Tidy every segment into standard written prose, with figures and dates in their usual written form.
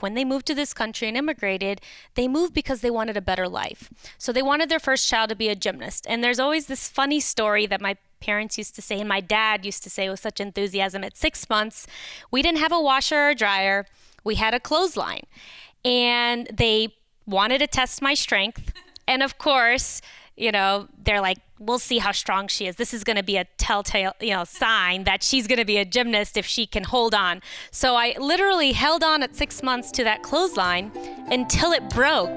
when they moved to this country and immigrated, they moved because they wanted a better life. So they wanted their first child to be a gymnast. And there's always this funny story that my parents used to say, and my dad used to say with such enthusiasm, at 6 months, we didn't have a washer or dryer. We had a clothesline. And they wanted to test my strength. And of course, they're like, we'll see how strong she is. This is going to be a telltale, sign that she's going to be a gymnast if she can hold on. So I literally held on at 6 months to that clothesline until it broke.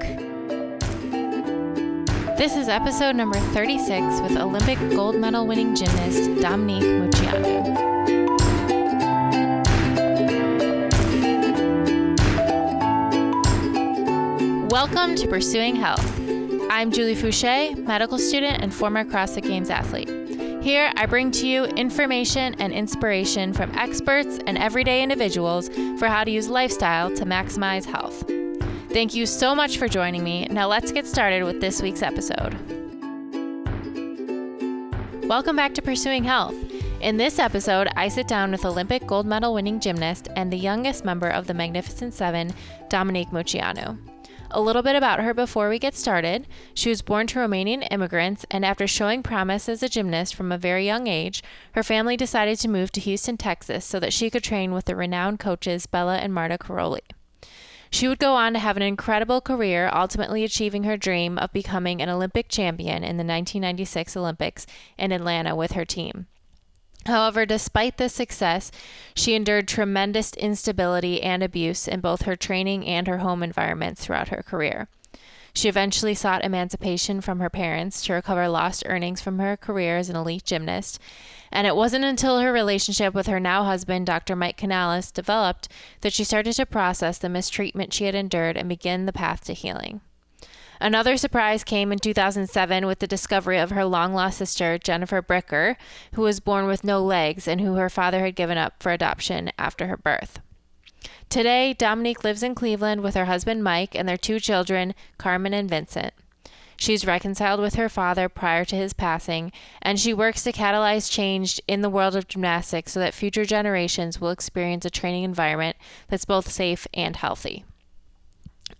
This is episode number 36 with Olympic gold medal winning gymnast Dominique Moceanu. Welcome to Pursuing Health. I'm Julie Fouché, medical student and former CrossFit Games athlete. Here, I bring to you information and inspiration from experts and everyday individuals for how to use lifestyle to maximize health. Thank you so much for joining me. Now let's get started with this week's episode. Welcome back to Pursuing Health. In this episode, I sit down with Olympic gold medal winning gymnast and the youngest member of the Magnificent Seven, Dominique Moceanu. A little bit about her before we get started. She was born to Romanian immigrants, and after showing promise as a gymnast from a very young age, her family decided to move to Houston, Texas, so that she could train with the renowned coaches Béla and Márta Károlyi. She would go on to have an incredible career, ultimately achieving her dream of becoming an Olympic champion in the 1996 Olympics in Atlanta with her team. However, despite this success, she endured tremendous instability and abuse in both her training and her home environments throughout her career. She eventually sought emancipation from her parents to recover lost earnings from her career as an elite gymnast, and it wasn't until her relationship with her now husband, Dr. Mike Canales, developed that she started to process the mistreatment she had endured and begin the path to healing. Another surprise came in 2007 with the discovery of her long-lost sister, Jennifer Bricker, who was born with no legs and who her father had given up for adoption after her birth. Today, Dominique lives in Cleveland with her husband, Mike, and their 2 children, Carmen and Vincent. She's reconciled with her father prior to his passing, and she works to catalyze change in the world of gymnastics so that future generations will experience a training environment that's both safe and healthy.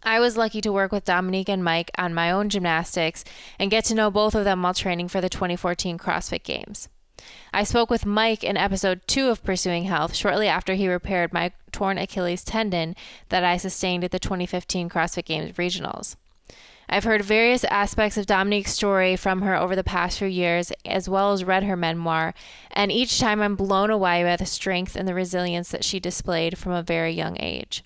I was lucky to work with Dominique and Mike on my own gymnastics and get to know both of them while training for the 2014 CrossFit Games. I spoke with Mike in episode 2 of Pursuing Health shortly after he repaired my torn Achilles tendon that I sustained at the 2015 CrossFit Games regionals. I've heard various aspects of Dominique's story from her over the past few years, as well as read her memoir, and each time I'm blown away by the strength and the resilience that she displayed from a very young age.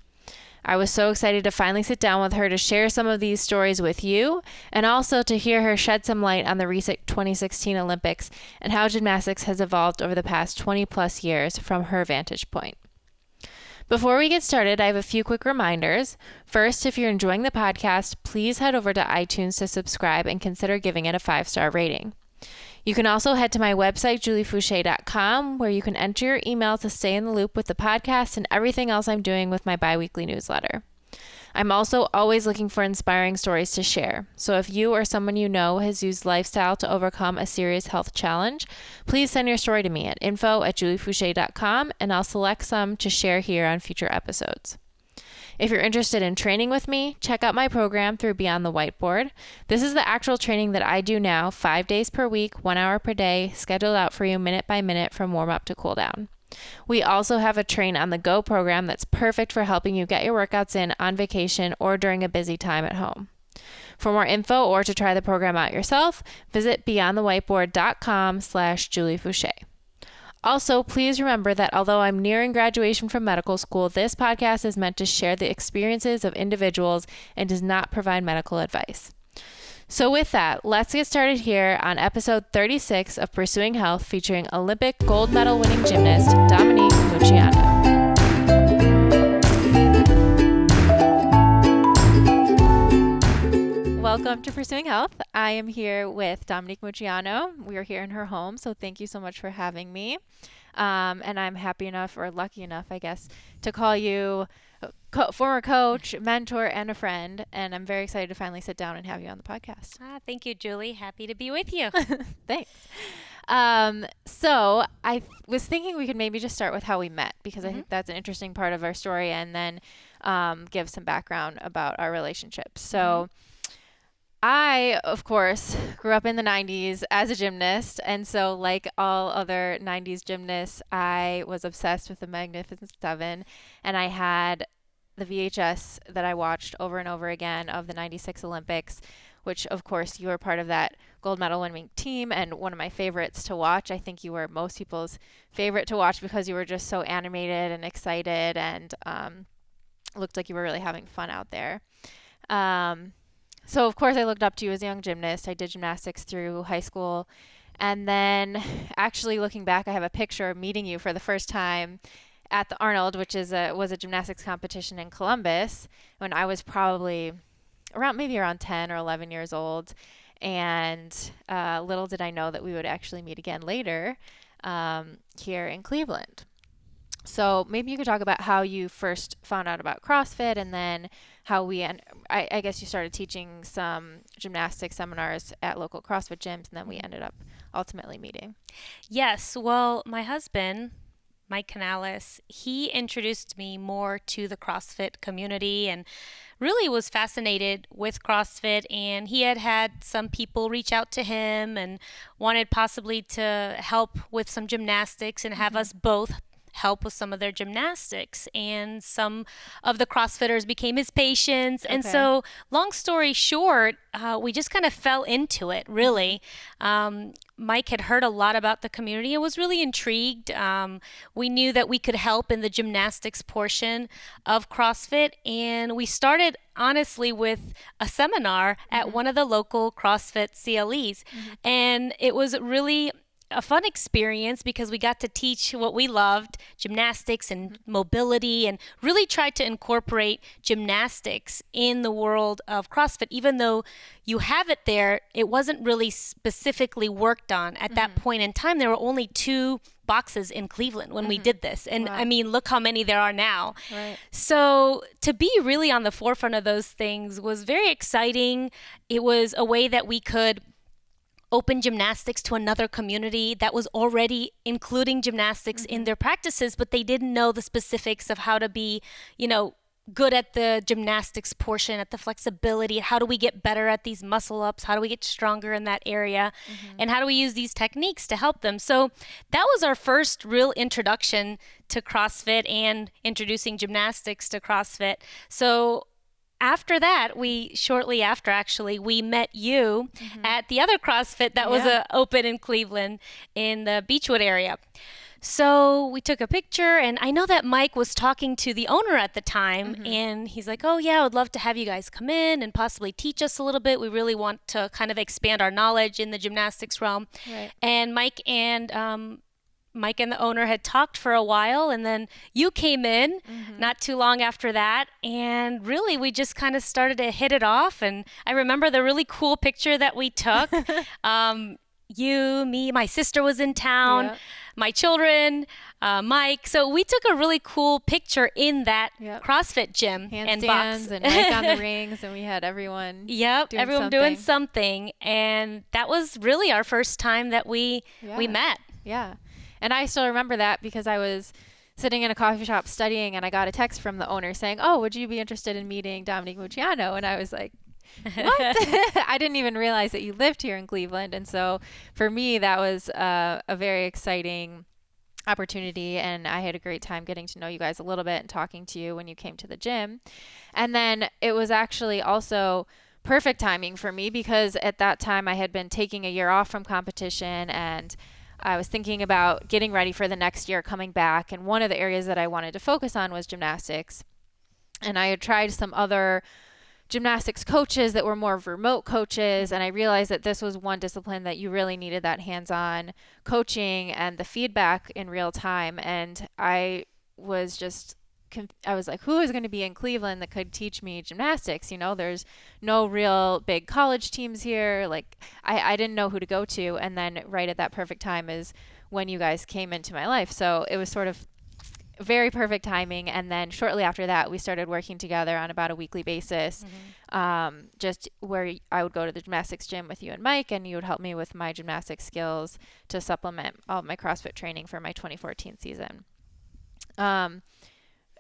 I was so excited to finally sit down with her to share some of these stories with you, and also to hear her shed some light on the recent 2016 Olympics and how gymnastics has evolved over the past 20 plus years from her vantage point. Before we get started, I have a few quick reminders. First, if you're enjoying the podcast, please head over to iTunes to subscribe and consider giving it a 5-star rating. You can also head to my website, juliefouché.com, where you can enter your email to stay in the loop with the podcast and everything else I'm doing with my biweekly newsletter. I'm also always looking for inspiring stories to share. So if you or someone you know has used lifestyle to overcome a serious health challenge, please send your story to me at info@juliefouché.com, and I'll select some to share here on future episodes. If you're interested in training with me, check out my program through Beyond the Whiteboard. This is the actual training that I do now, 5 days per week, 1 hour per day, scheduled out for you minute by minute from warm up to cool down. We also have a Train on the Go program that's perfect for helping you get your workouts in on vacation or during a busy time at home. For more info or to try the program out yourself, visit beyondthewhiteboard.com/juliefouché. Also, please remember that although I'm nearing graduation from medical school, this podcast is meant to share the experiences of individuals and does not provide medical advice. So with that, let's get started here on episode 36 of Pursuing Health, featuring Olympic gold medal winning gymnast Dominique Moceanu. Welcome to Pursuing Health. I am here with Dominique Moceanu. We are here in her home, so thank you so much for having me. And I'm happy enough, or lucky enough, I guess, to call you former coach, mentor, and a friend. And I'm very excited to finally sit down and have you on the podcast. Thank you, Julie. Happy to be with you. Thanks. So I was thinking we could maybe just start with how we met, because I think that's an interesting part of our story. And then give some background about our relationship. So I, of course, grew up in the 90s as a gymnast. And so like all other 90s gymnasts, I was obsessed with the Magnificent Seven. And I had the VHS that I watched over and over again of the 96 Olympics, which of course you were part of that gold medal winning team and one of my favorites to watch. I think you were most people's favorite to watch because you were just so animated and excited and looked like you were really having fun out there. So of course I looked up to you as a young gymnast. I did gymnastics through high school. And then actually looking back, I have a picture of meeting you for the first time at the Arnold, which was a gymnastics competition in Columbus when I was probably around 10 or 11 years old. And little did I know that we would actually meet again later here in Cleveland. So maybe you could talk about how you first found out about CrossFit and then how I guess you started teaching some gymnastics seminars at local CrossFit gyms, and then we ended up ultimately meeting. Yes. Well, my husband, Mike Canales, he introduced me more to the CrossFit community and really was fascinated with CrossFit. And he had some people reach out to him and wanted possibly to help with some gymnastics and have us both help with some of their gymnastics, and some of the CrossFitters became his patients. And so long story short, we just kind of fell into it, really. Mike had heard a lot about the community and was really intrigued. We knew that we could help in the gymnastics portion of CrossFit, and we started honestly with a seminar at one of the local CrossFit CLEs. And it was really a fun experience because we got to teach what we loved, gymnastics and mobility, and really tried to incorporate gymnastics in the world of CrossFit. Even though you have it there, it wasn't really specifically worked on at that point in time. There were only 2 boxes in Cleveland when we did this. And I mean, look how many there are now. Right. So to be really on the forefront of those things was very exciting. It was a way that we could open gymnastics to another community that was already including gymnastics in their practices, but they didn't know the specifics of how to be, good at the gymnastics portion, at the flexibility. How do we get better at these muscle ups? How do we get stronger in that area? And how do we use these techniques to help them? So that was our first real introduction to CrossFit and introducing gymnastics to CrossFit. So after that, shortly after, we met you at the other CrossFit that was open in Cleveland in the Beechwood area. So we took a picture, and I know that Mike was talking to the owner at the time, and he's like, oh yeah, I would love to have you guys come in and possibly teach us a little bit. We really want to kind of expand our knowledge in the gymnastics realm. Right. And Mike and the owner had talked for a while, and then you came in not too long after that, and really we just kind of started to hit it off. And I remember the really cool picture that we took. You, me, my sister was in town, my children, Mike. So we took a really cool picture in that CrossFit gym and box. And Mike on the rings, and we had everyone doing something. And that was really our first time that we met. Yeah. And I still remember that because I was sitting in a coffee shop studying, and I got a text from the owner saying, oh, would you be interested in meeting Dominique Moceanu? And I was like, what? I didn't even realize that you lived here in Cleveland. And so for me, that was a very exciting opportunity, and I had a great time getting to know you guys a little bit and talking to you when you came to the gym. And then it was actually also perfect timing for me because at that time I had been taking a year off from competition, and I was thinking about getting ready for the next year coming back. And one of the areas that I wanted to focus on was gymnastics. And I had tried some other gymnastics coaches that were more remote coaches, and I realized that this was one discipline that you really needed that hands-on coaching and the feedback in real time. And I was like, who is going to be in Cleveland that could teach me gymnastics? There's no real big college teams here. Like I didn't know who to go to. And then right at that perfect time is when you guys came into my life. So it was sort of very perfect timing. And then shortly after that, we started working together on about a weekly basis, just where I would go to the gymnastics gym with you and Mike, and you would help me with my gymnastics skills to supplement all of my CrossFit training for my 2014 season.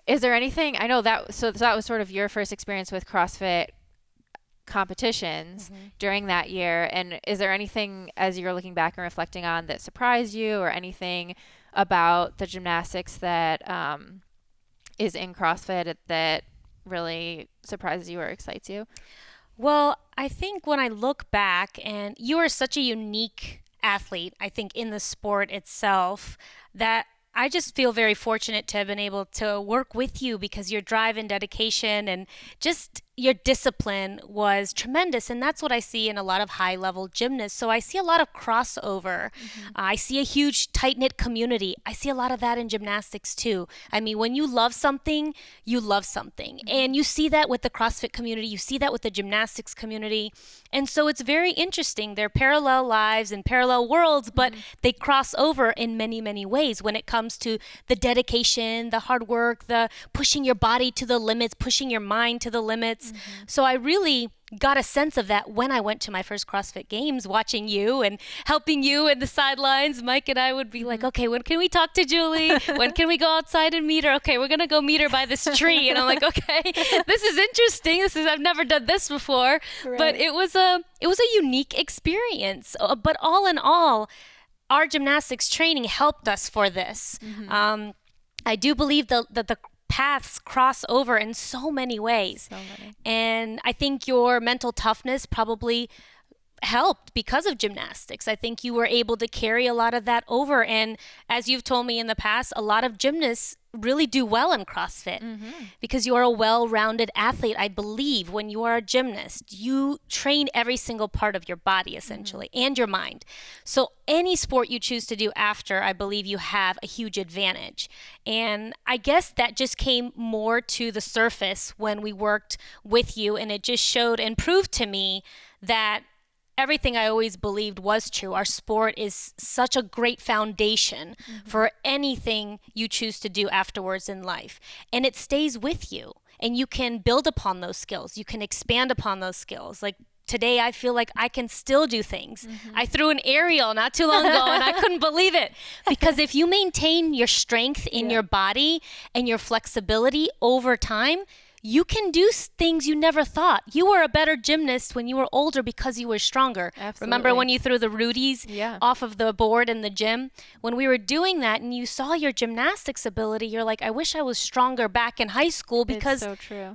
Is there anything, I know that was sort of your first experience with CrossFit competitions during that year. And is there anything, as you're looking back and reflecting on, that surprised you, or anything about the gymnastics that is in CrossFit that really surprises you or excites you? Well, I think when I look back, and you are such a unique athlete, I think, in the sport itself, that I just feel very fortunate to have been able to work with you, because your drive and dedication and just your discipline was tremendous. And that's what I see in a lot of high level gymnasts. So I see a lot of crossover. I see a huge tight knit community. I see a lot of that in gymnastics too. I mean, when you love something, you love something. And you see that with the CrossFit community. You see that with the gymnastics community. And so it's very interesting. They're parallel lives and parallel worlds, but they cross over in many, many ways when it comes to the dedication, the hard work, the pushing your body to the limits, pushing your mind to the limits. So I really got a sense of that when I went to my first CrossFit Games, watching you and helping you in the sidelines. Mike and I would be like, okay, when can we talk to Julie? When can we go outside and meet her? Okay, we're going to go meet her by this tree. And I'm like, okay, this is interesting. I've never done this before. Right. But it was a unique experience. But all in all, our gymnastics training helped us for this. I do believe that the paths cross over in so many ways. And I think your mental toughness probably helped because of gymnastics. I think you were able to carry a lot of that over. And as you've told me in the past, a lot of gymnasts really do well in CrossFit because you are a well-rounded athlete. I believe when you are a gymnast, you train every single part of your body essentially and your mind. So any sport you choose to do after, I believe you have a huge advantage. And I guess that just came more to the surface when we worked with you, and it just showed and proved to me that everything I always believed was true. Our sport is such a great foundation for anything you choose to do afterwards in life. And it stays with you. And you can build upon those skills. You can expand upon those skills. Like today, I feel like I can still do things. I threw an aerial not too long ago and I couldn't believe it. Because if you maintain your strength in your body and your flexibility over time, you can do things you never thought. You were a better gymnast when you were older because you were stronger. Absolutely. Remember when you threw the Rudies off of the board in the gym? When we were doing that and you saw your gymnastics ability, you're like, I wish I was stronger back in high school because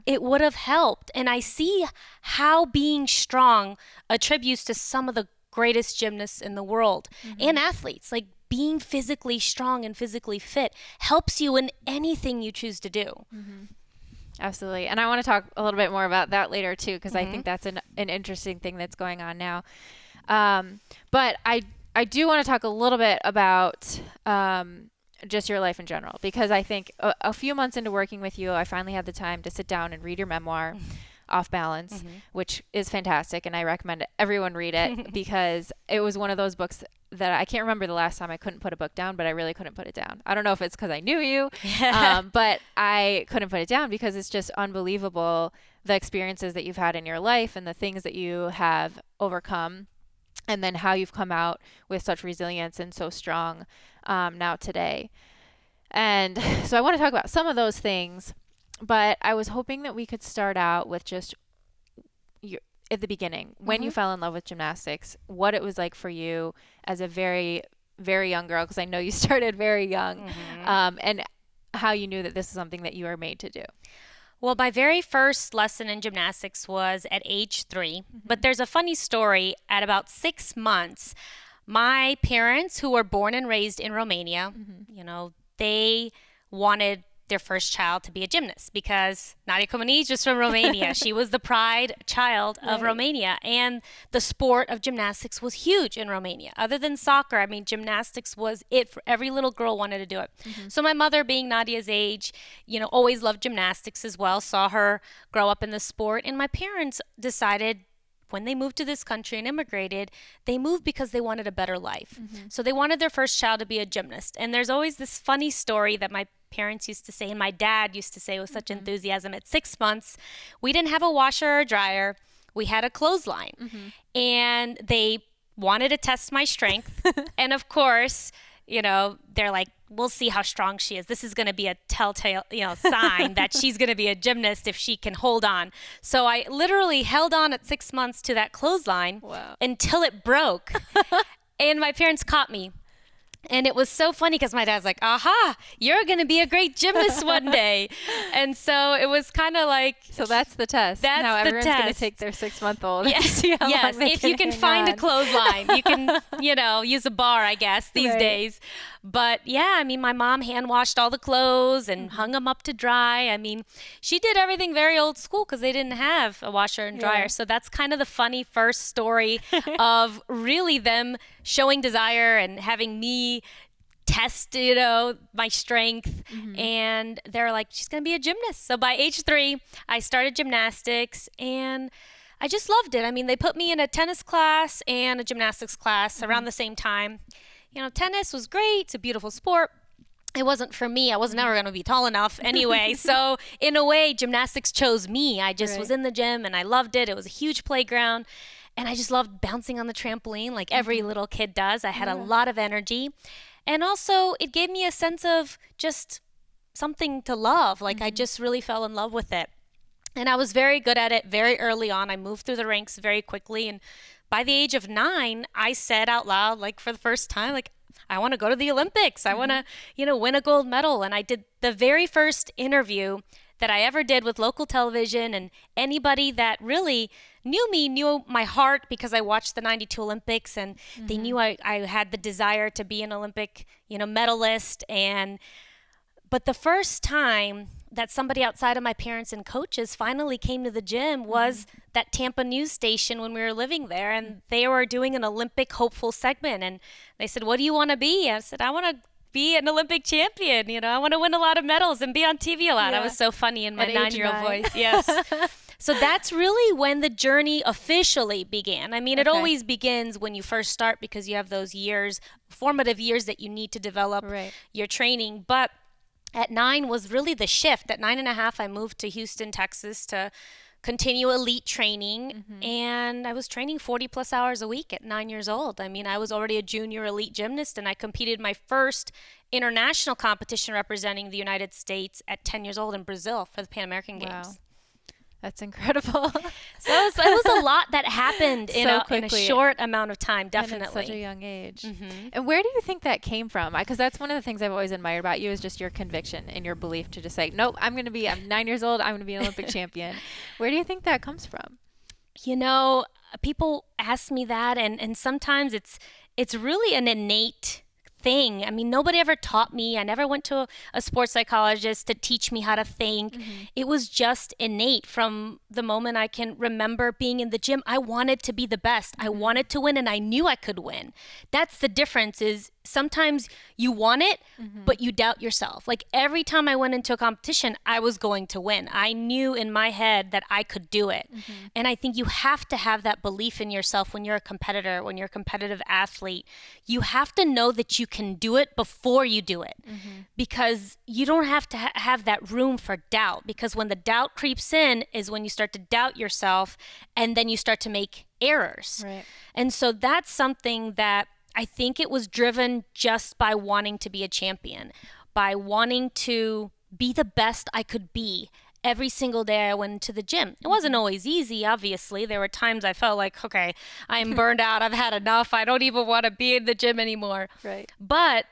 it would have helped. And I see how being strong attributes to some of the greatest gymnasts in the world and athletes. Like being physically strong and physically fit helps you in anything you choose to do. Absolutely. And I want to talk a little bit more about that later too, because I think that's an interesting thing that's going on now. But I do want to talk a little bit about just your life in general, because I think a few months into working with you, I finally had the time to sit down and read your memoir, Off Balance, which is fantastic. And I recommend everyone read it because it was one of those books that I can't remember the last time I couldn't put a book down, but I really couldn't put it down. I don't know if it's because I knew you, but I couldn't put it down because it's just unbelievable, the experiences that you've had in your life and the things that you have overcome, and then how you've come out with such resilience and so strong now today. And so I want to talk about some of those things, but I was hoping that we could start out with just at the beginning, when you fell in love with gymnastics, what it was like for you as a very, very young girl, because I know you started very young, and how you knew that this is something that you were made to do. Well, my very first lesson in gymnastics was at age 3, but there's a funny story. At about 6 months, my parents, who were born and raised in Romania, they wanted their first child to be a gymnast because Nadia Comaneci was from Romania. She was the pride child of Romania. And the sport of gymnastics was huge in Romania. Other than soccer, I mean, gymnastics was it for every little girl wanted to do it. So my mother, being Nadia's age, always loved gymnastics as well, saw her grow up in the sport. And my parents decided when they moved to this country and immigrated, they moved because they wanted a better life. So they wanted their first child to be a gymnast. And there's always this funny story that my parents used to say, and my dad used to say with such enthusiasm. At 6 months, we didn't have a washer or a dryer. We had a clothesline. And they wanted to test my strength. And of course, they're like, we'll see how strong she is. This is going to be a telltale, sign that she's going to be a gymnast if she can hold on. So I literally held on at 6 months to that clothesline until it broke. And my parents caught me. And it was so funny because my dad's like, aha, you're going to be a great gymnast one day. And so it was kind of like. So that's the test. That's now everyone's going to test. take their 6-month-old. Yes. Yes. If you can find a clothesline, you can, use a bar, I guess, these days. But yeah, I mean, my mom hand washed all the clothes and hung them up to dry. I mean, she did everything very old school because they didn't have a washer and dryer. So that's kind of the funny first story of really them showing desire and having me test, my strength. And they're like, she's going to be a gymnast. So by age 3, I started gymnastics and I just loved it. I mean, they put me in a tennis class and a gymnastics class around the same time. Tennis was great. It's a beautiful sport. It wasn't for me. I was never going to be tall enough anyway. So in a way, gymnastics chose me. I just was in the gym and I loved it. It was a huge playground. And I just loved bouncing on the trampoline like every little kid does. I had a lot of energy. And also, it gave me a sense of just something to love. Like I just really fell in love with it. And I was very good at it very early on. I moved through the ranks very quickly. And by the age of 9, I said out loud, like for the first time, like, I want to go to the Olympics. I want to, win a gold medal. And I did the very first interview that I ever did with local television, and anybody that really knew me knew my heart because I watched the 92 Olympics, and they knew I had the desire to be an Olympic, medalist. But the first time that somebody outside of my parents and coaches finally came to the gym was that Tampa news station when we were living there, and they were doing an Olympic hopeful segment, and they said, what do you want to be? I said, I want to be an Olympic champion. I want to win a lot of medals and be on TV a lot. I was so funny in my 9-year-old voice. Yes. So that's really when the journey officially began. I mean, it always begins when you first start because you have those years, formative years that you need to develop your training. But at 9 was really the shift. At 9.5, I moved to Houston, Texas to continue elite training. And I was training 40 plus hours a week at 9 years old. I mean, I was already a junior elite gymnast, and I competed my first international competition representing the United States at 10 years old in Brazil for the Pan American Games. That's incredible. So it was a lot that happened in a short amount of time, definitely. And at such a young age. And where do you think that came from? Because that's one of the things I've always admired about you is just your conviction and your belief to just say, nope, I'm 9 years old, I'm going to be an Olympic champion. Where do you think that comes from? People ask me that, and sometimes it's really an innate thing. I mean, nobody ever taught me. I never went to a sports psychologist to teach me how to think. It was just innate from the moment I can remember being in the gym. I wanted to be the best. I wanted to win, and I knew I could win. That's the difference is sometimes you want it, but you doubt yourself. Like every time I went into a competition, I was going to win. I knew in my head that I could do it. And I think you have to have that belief in yourself when you're a competitor, when you're a competitive athlete. You have to know that you can do it before you do it, because you don't have to have that room for doubt, because when the doubt creeps in is when you start to doubt yourself, and then you start to make errors. And so that's something that I think it was driven just by wanting to be a champion, by wanting to be the best I could be. Every single day I went to the gym. It wasn't always easy, obviously. There were times I felt like, okay, I'm burned out. I've had enough. I don't even want to be in the gym anymore. But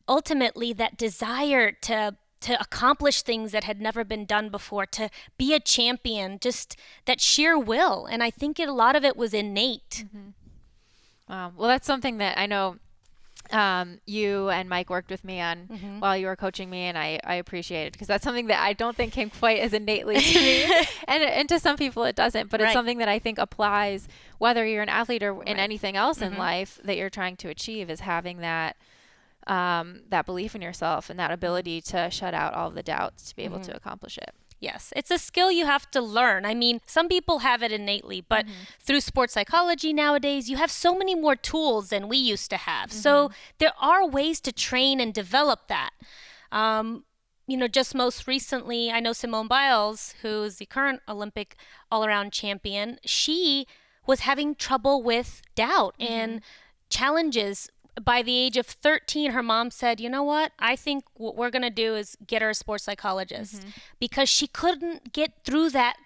ultimately, that desire to accomplish things that had never been done before, to be a champion, just that sheer will. And I think a lot of it was innate. Well, that's something that I know you and Mike worked with me on while you were coaching me, and I appreciate it because that's something that I don't think came quite as innately to me, and to some people it doesn't, but it's something that I think applies whether you're an athlete or in anything else in life that you're trying to achieve, is having that belief in yourself and that ability to shut out all of the doubts to be able to accomplish it. Yes, it's a skill you have to learn. I mean, some people have it innately, but through sports psychology nowadays, you have so many more tools than we used to have. So there are ways to train and develop that. Just most recently, I know Simone Biles, who's the current Olympic all-around champion, she was having trouble with doubt and challenges by the age of 13, her mom said, you know what? I think what we're going to do is get her a sports psychologist because she couldn't get through that,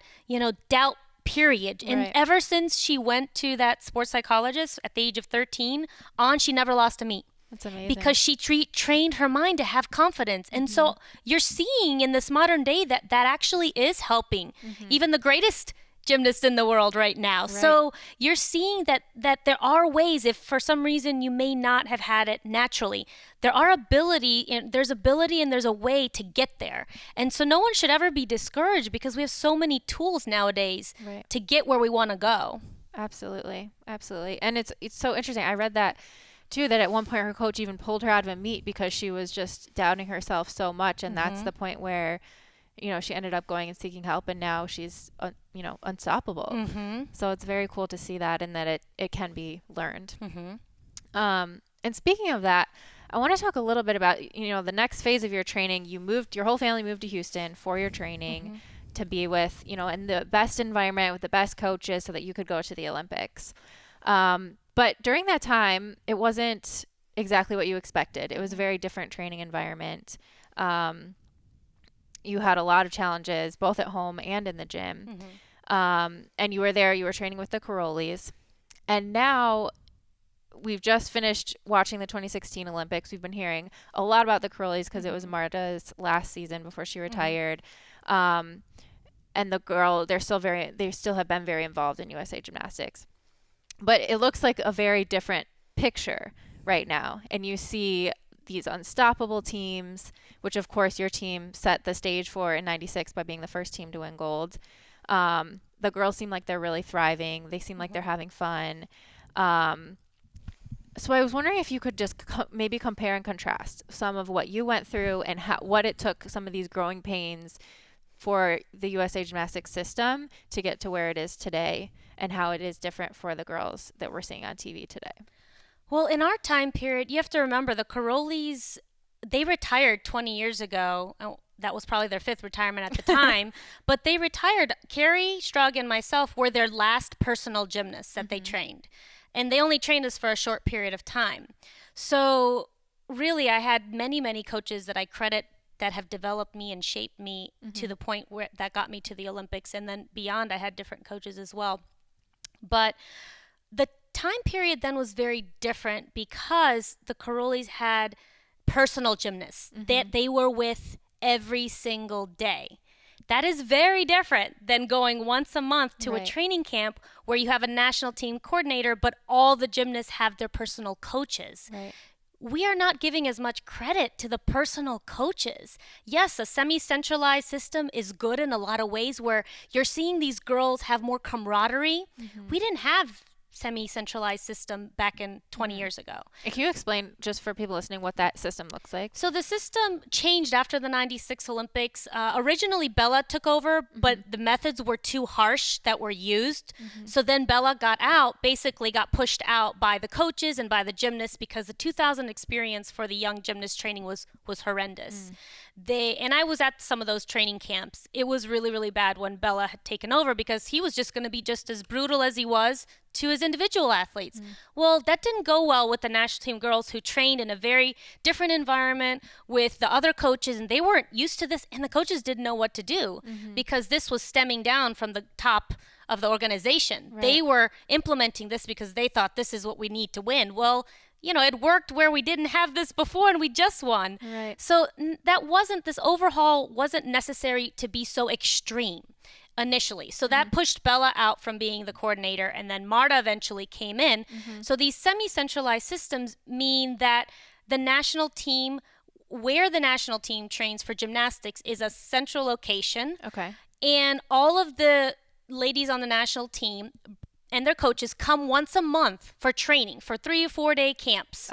doubt period. And ever since she went to that sports psychologist at the age of 13 on, she never lost a meet. That's amazing. Because she trained her mind to have confidence. And so you're seeing in this modern day that actually is helping even the greatest gymnast in the world right now. So you're seeing that there are ways, if for some reason you may not have had it naturally, there's ability and there's a way to get there. And so no one should ever be discouraged because we have so many tools nowadays to get where we want to go. Absolutely. And it's so interesting. I read that too, that at one point her coach even pulled her out of a meet because she was just doubting herself so much. And that's the point where she ended up going and seeking help, and now she's, unstoppable. So it's very cool to see that, and that it can be learned. And speaking of that, I want to talk a little bit about, the next phase of your training. Your whole family moved to Houston for your training to be with, in the best environment with the best coaches so that you could go to the Olympics. But during that time, it wasn't exactly what you expected. It was a very different training environment. You had a lot of challenges, both at home and in the gym. And you were training with the Corollas. And now we've just finished watching the 2016 Olympics. We've been hearing a lot about the Corollas because it was Márta's last season before she retired. And the girl, they still have been very involved in USA Gymnastics. But it looks like a very different picture right now. And you see these unstoppable teams, which of course your team set the stage for in 96 by being the first team to win gold. The girls seem like they're really thriving. They seem like they're having fun. So I was wondering if you could just maybe compare and contrast some of what you went through and what it took, some of these growing pains for the USA Gymnastics system to get to where it is today, and how it is different for the girls that we're seeing on TV today. Well, in our time period, you have to remember the Karolyi's, they retired 20 years ago. Oh, that was probably their 5th retirement at the time, but they retired. Carrie Strug and myself were their last personal gymnasts that they trained. And they only trained us for a short period of time. So really, I had many, many coaches that I credit that have developed me and shaped me to the point where that got me to the Olympics. And then beyond, I had different coaches as well. But the time period then was very different because the Corollas had personal gymnasts that they were with every single day. That is very different than going once a month to a training camp where you have a national team coordinator, but all the gymnasts have their personal coaches. We are not giving as much credit to the personal coaches. Yes, a semi-centralized system is good in a lot of ways where you're seeing these girls have more camaraderie. We didn't have semi-centralized system back in 20 years ago. And can you explain, just for people listening, what that system looks like? So the system changed after the 96 Olympics. Originally, Béla took over, but the methods were too harsh that were used. So then Béla basically got pushed out by the coaches and by the gymnasts because the 2000 experience for the young gymnast training was horrendous. And I was at some of those training camps. It was really, really bad when Béla had taken over because he was just going to be just as brutal as he was to his individual athletes. Well, that didn't go well with the national team girls who trained in a very different environment with the other coaches, and they weren't used to this, and the coaches didn't know what to do because this was stemming down from the top of the organization. They were implementing this because they thought this is what we need to win. Well, it worked where we didn't have this before and we just won. So this overhaul wasn't necessary to be so extreme initially. So that pushed Béla out from being the coordinator, and then Márta eventually came in. So these semi-centralized systems mean that the national team, where the national team trains for gymnastics, is a central location. And all of the ladies on the national team and their coaches come once a month for training for 3 or 4 day camps.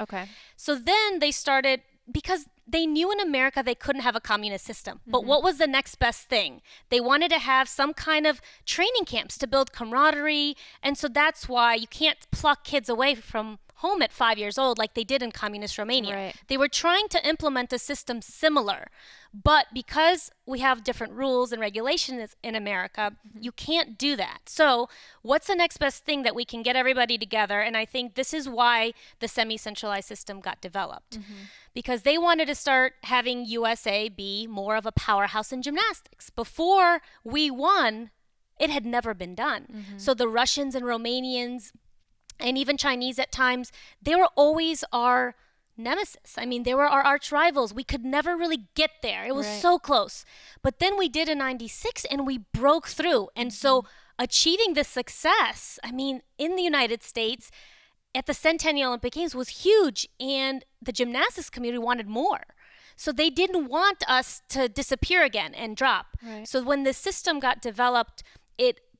So then they started, because they knew in America they couldn't have a communist system. But what was the next best thing? They wanted to have some kind of training camps to build camaraderie. And so that's why you can't pluck kids away from home at 5 years old like they did in communist Romania. Right. They were trying to implement a system similar, but because we have different rules and regulations in America, you can't do that. So what's the next best thing that we can get everybody together? And I think this is why the semi-centralized system got developed, because they wanted to start having USA be more of a powerhouse in gymnastics. Before we won, it had never been done. So the Russians and Romanians and even Chinese at times, they were always our nemesis. I mean, they were our arch rivals. We could never really get there. It was so close. But then we did in 96 and we broke through. And so achieving this success, I mean, in the United States at the Centennial Olympic Games was huge. And the gymnastics community wanted more. So they didn't want us to disappear again and drop. So when the system got developed,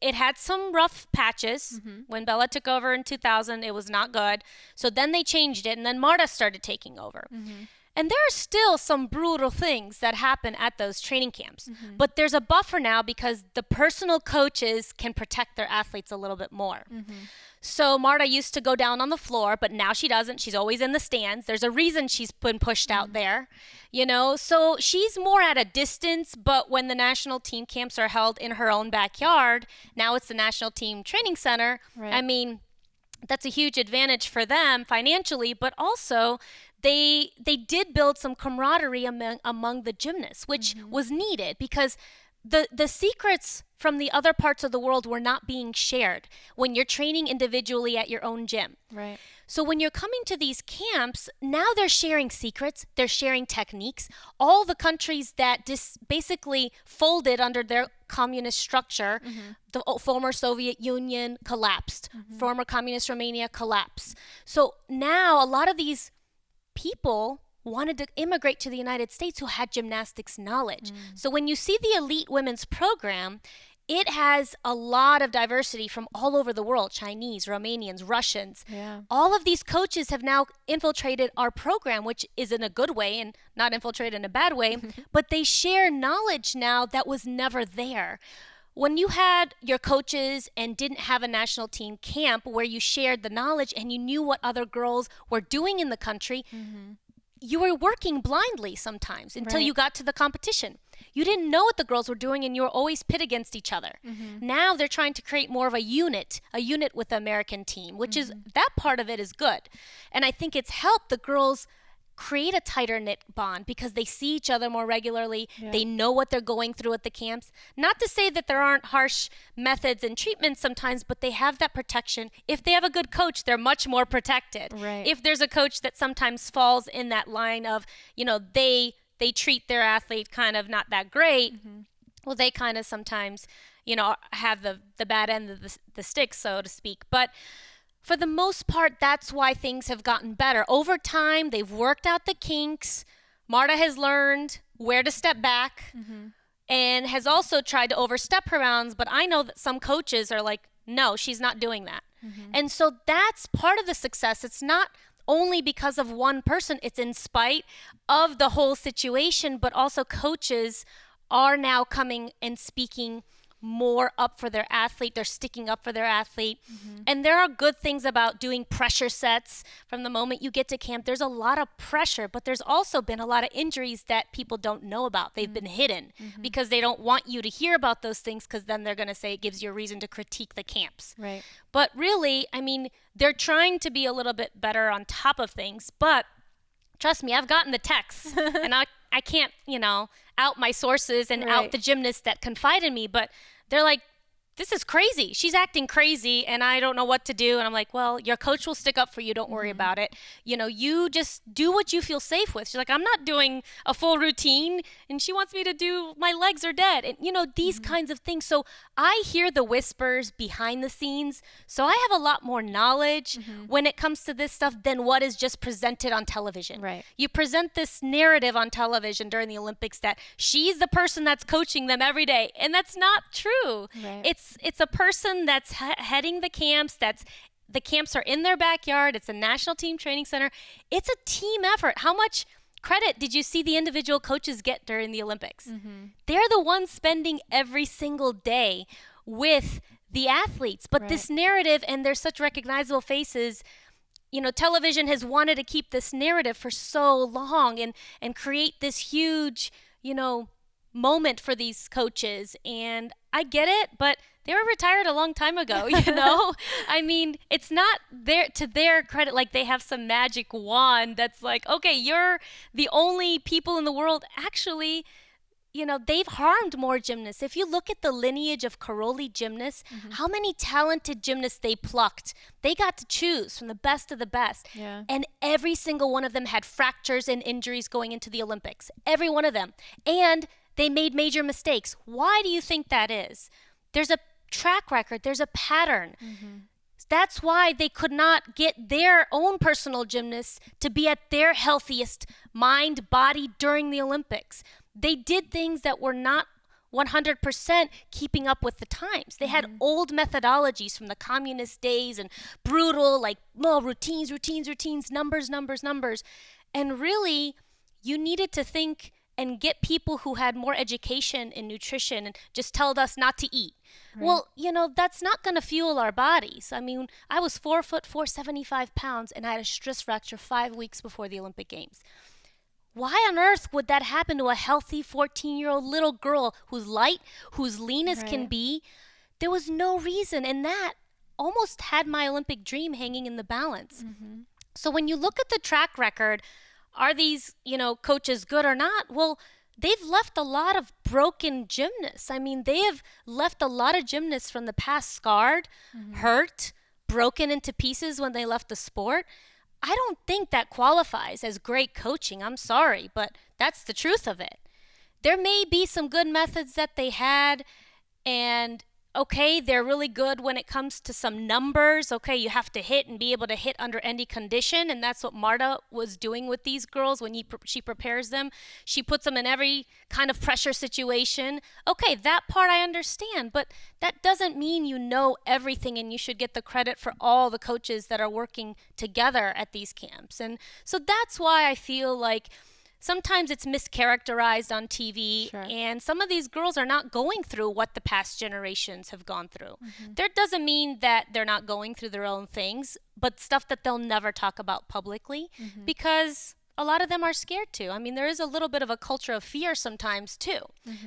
it had some rough patches. When Béla took over in 2000, it was not good. So then they changed it, and then Márta started taking over. And there are still some brutal things that happen at those training camps. But there's a buffer now because the personal coaches can protect their athletes a little bit more. So Márta used to go down on the floor, but now she doesn't. She's always in the stands. There's a reason she's been pushed out there, you know. So she's more at a distance, but when the national team camps are held in her own backyard, now it's the national team training center. I mean, that's a huge advantage for them financially, but also they did build some camaraderie among the gymnasts, which was needed because the secrets from the other parts of the world were not being shared when you're training individually at your own gym. So when you're coming to these camps, now they're sharing secrets, they're sharing techniques. All the countries that basically folded under their communist structure, the former Soviet Union collapsed, former communist Romania collapsed. So now a lot of these people wanted to immigrate to the United States who had gymnastics knowledge. So when you see the elite women's program, it has a lot of diversity from all over the world, Chinese, Romanians, Russians. All of these coaches have now infiltrated our program, which is in a good way and not infiltrated in a bad way, but they share knowledge now that was never there. When you had your coaches and didn't have a national team camp where you shared the knowledge and you knew what other girls were doing in the country, you were working blindly sometimes until you got to the competition. You didn't know what the girls were doing and you were always pit against each other. Now they're trying to create more of a unit with the American team, which is, that part of it is good. And I think it's helped the girls create a tighter knit bond because they see each other more regularly. They know what they're going through at the camps. Not to say that there aren't harsh methods and treatments sometimes, but they have that protection. If they have a good coach, they're much more protected. If there's a coach that sometimes falls in that line of, you know, they treat their athlete kind of not that great, well, they kind of sometimes, you know, have the bad end of the stick, so to speak. But for the most part, that's why things have gotten better. Over time, they've worked out the kinks. Márta has learned where to step back and has also tried to overstep her bounds. But I know that some coaches are like, no, she's not doing that. And so that's part of the success. It's not only because of one person. It's in spite of the whole situation, but also coaches are now coming and speaking more up for their athlete. They're sticking up for their athlete. And there are good things about doing pressure sets from the moment you get to camp. There's a lot of pressure, but there's also been a lot of injuries that people don't know about. They've been hidden because they don't want you to hear about those things because then they're going to say it gives you a reason to critique the camps. But really, I mean, they're trying to be a little bit better on top of things, but trust me, I've gotten the texts and I can't, you know, out my sources and out the gymnasts that confide in me, but they're like, this is crazy. She's acting crazy and I don't know what to do. And I'm like, well, your coach will stick up for you. Don't worry about it. You know, you just do what you feel safe with. She's like, I'm not doing a full routine and she wants me to do my legs are dead. And, you know, these kinds of things. So I hear the whispers behind the scenes. So I have a lot more knowledge when it comes to this stuff than what is just presented on television. You present this narrative on television during the Olympics that she's the person that's coaching them every day. And that's not true. It's a person that's heading the camps, the camps are in their backyard, it's a national team training center. It's a team effort. How much credit did you see the individual coaches get during the Olympics? They're the ones spending every single day with the athletes. But this narrative, and they're such recognizable faces, television has wanted to keep this narrative for so long and create this huge, moment for these coaches. And I get it, but they were retired a long time ago, I mean, it's not to their credit, like they have some magic wand that's like, okay, you're the only people in the world. Actually, they've harmed more gymnasts. If you look at the lineage of Karolyis gymnasts, how many talented gymnasts they plucked. They got to choose from the best of the best. Yeah. And every single one of them had fractures and injuries going into the Olympics. Every one of them. And they made major mistakes. Why do you think that is? There's a track record. There's a pattern. That's why they could not get their own personal gymnasts to be at their healthiest mind, body during the Olympics. They did things that were not 100% keeping up with the times. They had old methodologies from the communist days and brutal, routines, numbers. And really, you needed to think and get people who had more education in nutrition and just told us not to eat. Right. Well, that's not going to fuel our bodies. I mean, I was 4 foot 475 pounds, and I had a stress fracture 5 weeks before the Olympic Games. Why on earth would that happen to a healthy 14-year-old little girl who's light, who's lean as can be? There was no reason, and that almost had my Olympic dream hanging in the balance. So when you look at the track record, are these, coaches good or not? Well, they've left a lot of broken gymnasts. I mean, they have left a lot of gymnasts from the past scarred, hurt, broken into pieces when they left the sport. I don't think that qualifies as great coaching. I'm sorry, but that's the truth of it. There may be some good methods that they had, and okay, they're really good when it comes to some numbers. Okay, you have to hit and be able to hit under any condition, and that's what Márta was doing with these girls when she prepares them. She puts them in every kind of pressure situation. Okay, that part I understand, but that doesn't mean you know everything, and you should get the credit for all the coaches that are working together at these camps. And so that's why I feel like sometimes it's mischaracterized on TV, and some of these girls are not going through what the past generations have gone through. That doesn't mean that they're not going through their own things, but stuff that they'll never talk about publicly because a lot of them are scared to. I mean, there is a little bit of a culture of fear sometimes too.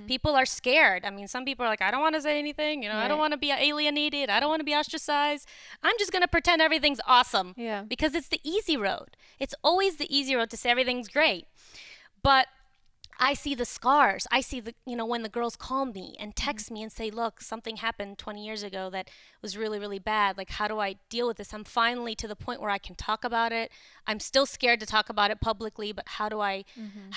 People are scared. I mean, some people are like, I don't want to say anything. I don't want to be alienated. I don't want to be ostracized. I'm just going to pretend everything's awesome because it's the easy road. It's always the easy road to say everything's great. But I see the scars. I see when the girls call me and text me and say, look, something happened 20 years ago that was really, really bad. Like, how do I deal with this? I'm finally to the point where I can talk about it. I'm still scared to talk about it publicly, but how do I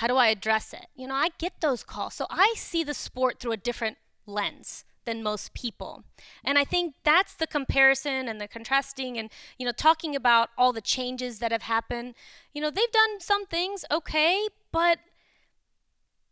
address it? I get those calls. So I see the sport through a different lens than most people. And I think that's the comparison and the contrasting and, talking about all the changes that have happened. They've done some things, okay, but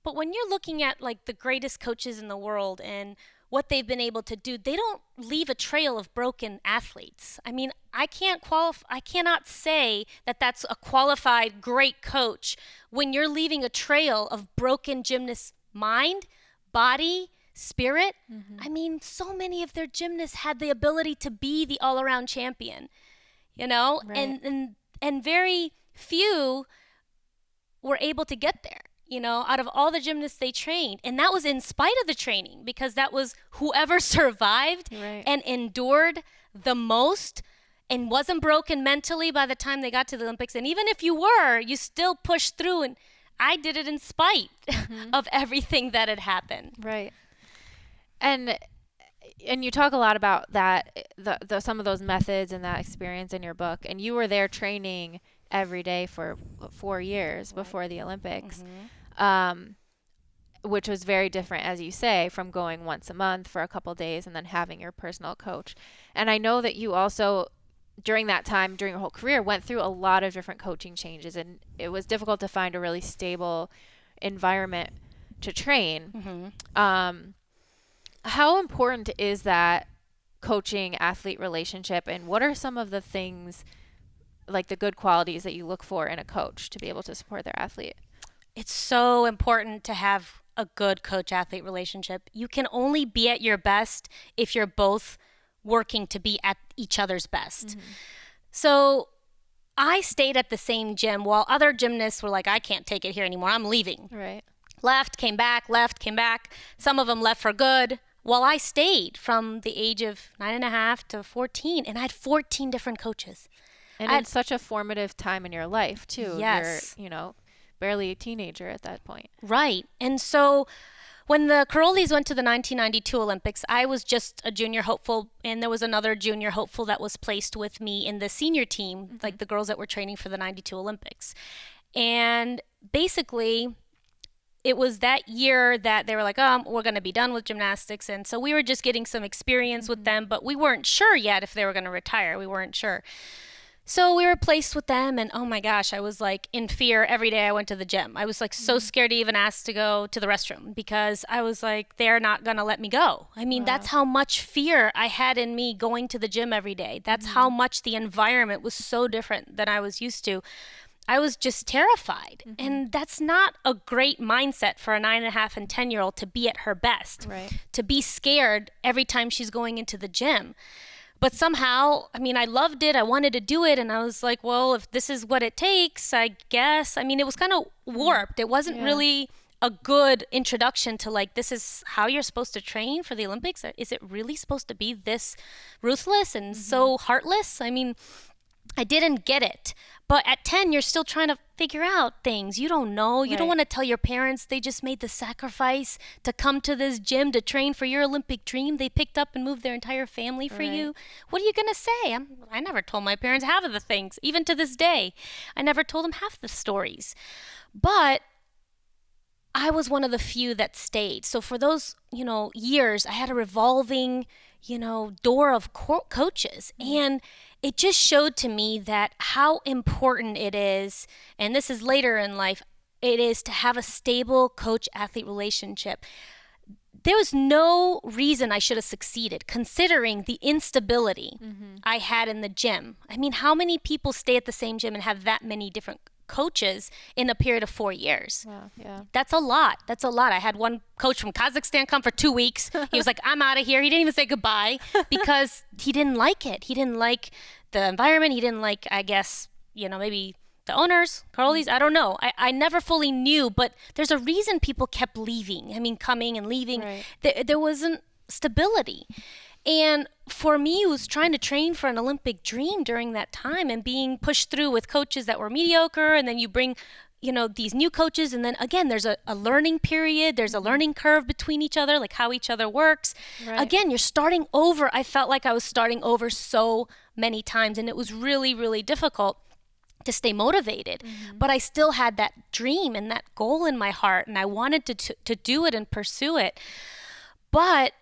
when you're looking at like the greatest coaches in the world and what they've been able to do, they don't leave a trail of broken athletes. I mean, I cannot say that that's a qualified great coach when you're leaving a trail of broken gymnasts' mind, body, spirit. I mean, so many of their gymnasts had the ability to be the all-around champion, and very few were able to get there, out of all the gymnasts they trained. And that was in spite of the training, because that was whoever survived and endured the most and wasn't broken mentally by the time they got to the Olympics. And even if you were, you still pushed through. And I did it in spite of everything that had happened. Right. And you talk a lot about that, some of those methods and that experience in your book. And you were there training every day for 4 years before the Olympics, which was very different, as you say, from going once a month for a couple of days and then having your personal coach. And I know that you also, during that time, during your whole career, went through a lot of different coaching changes, and it was difficult to find a really stable environment to train. How important is that coaching-athlete relationship, and what are some of the things, like the good qualities that you look for in a coach to be able to support their athlete? It's so important to have a good coach-athlete relationship. You can only be at your best if you're both working to be at each other's best. So I stayed at the same gym while other gymnasts were like, I can't take it here anymore. I'm leaving. Right. Left, came back, left, came back. Some of them left for good. While I stayed from the age of 9.5 to 14, and I had 14 different coaches. And it's such a formative time in your life, too. Yes. You're, barely a teenager at that point. Right. And so when the Corollas went to the 1992 Olympics, I was just a junior hopeful, and there was another junior hopeful that was placed with me in the senior team, like the girls that were training for the 92 Olympics. And basically, it was that year that they were like, we're going to be done with gymnastics. And so we were just getting some experience with them, but we weren't sure yet if they were going to retire. We weren't sure. So we were placed with them, and oh my gosh, I was like in fear every day I went to the gym. I was like so scared to even ask to go to the restroom because I was like, they're not going to let me go. I mean, that's how much fear I had in me going to the gym every day. That's how much the environment was so different than I was used to. I was just terrified. And that's not a great mindset for a 9.5 and 10-year-old to be at her best, to be scared every time she's going into the gym. But somehow, I mean, I loved it. I wanted to do it. And I was like, well, if this is what it takes, I guess. I mean, it was kind of warped. It wasn't really a good introduction to like, this is how you're supposed to train for the Olympics. Is it really supposed to be this ruthless and so heartless? I mean, I didn't get it. But at 10, you're still trying to figure out things. You don't know. You don't want to tell your parents they just made the sacrifice to come to this gym to train for your Olympic dream. They picked up and moved their entire family for you. What are you going to say? I never told my parents half of the things. Even to this day, I never told them half the stories. But I was one of the few that stayed. So for those, years, I had a revolving, door of coaches. And it just showed to me that how important it is, and this is later in life, it is to have a stable coach-athlete relationship. There was no reason I should have succeeded, considering the instability I had in the gym. I mean, how many people stay at the same gym and have that many different coaches in a period of 4 years? Wow, yeah. That's a lot. I had one coach from Kazakhstan come for 2 weeks. He was like, I'm out of here. He didn't even say goodbye because he didn't like it. He didn't like the environment. He didn't like, I guess, maybe the owners, Karolyis. I don't know. I never fully knew, but there's a reason people kept leaving. I mean, coming and leaving. Right. There wasn't stability. And for me, who was trying to train for an Olympic dream during that time and being pushed through with coaches that were mediocre, and then you bring, these new coaches, and then again, there's a learning period, there's a learning curve between each other, like how each other works. Right. Again, you're starting over. I felt like I was starting over so many times, and it was really, really difficult to stay motivated. But I still had that dream and that goal in my heart, and I wanted to do it and pursue it. But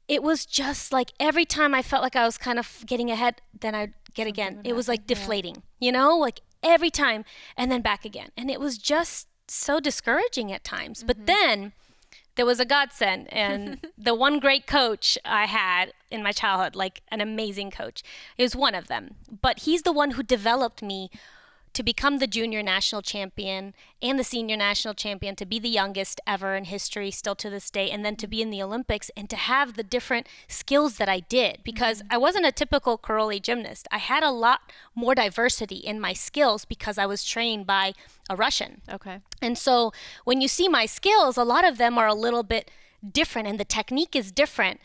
it was just like every time I felt like I was kind of getting ahead, then I'd get again. It was like deflating, like every time, and then back again. And it was just so discouraging at times. But then there was a godsend, and the one great coach I had in my childhood, like an amazing coach, he was one of them. But he's the one who developed me to become the junior national champion and the senior national champion, to be the youngest ever in history still to this day, and then to be in the Olympics and to have the different skills that I did, because I wasn't a typical Karolyi gymnast. I had a lot more diversity in my skills because I was trained by a Russian. Okay. And so when you see my skills, a lot of them are a little bit different, and the technique is different.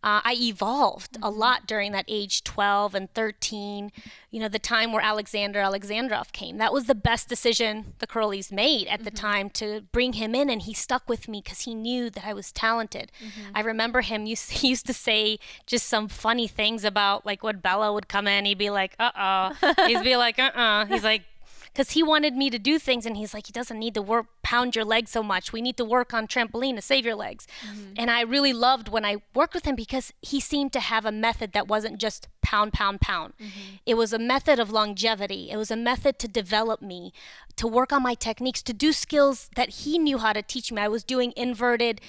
I evolved a lot during that age 12 and 13, the time where Alexander Alexandrov came. That was the best decision the Karolyis made at the time, to bring him in, and he stuck with me because he knew that I was talented. I remember he used to say just some funny things about, like, when Béla would come in, he'd be like, he'd be like, he's like, because he wanted me to do things, and he's like, he doesn't need to pound your legs so much. We need to work on trampoline to save your legs. And I really loved when I worked with him, because he seemed to have a method that wasn't just pound, pound, pound. It was a method of longevity. It was a method to develop me, to work on my techniques, to do skills that he knew how to teach me. I was doing inverted,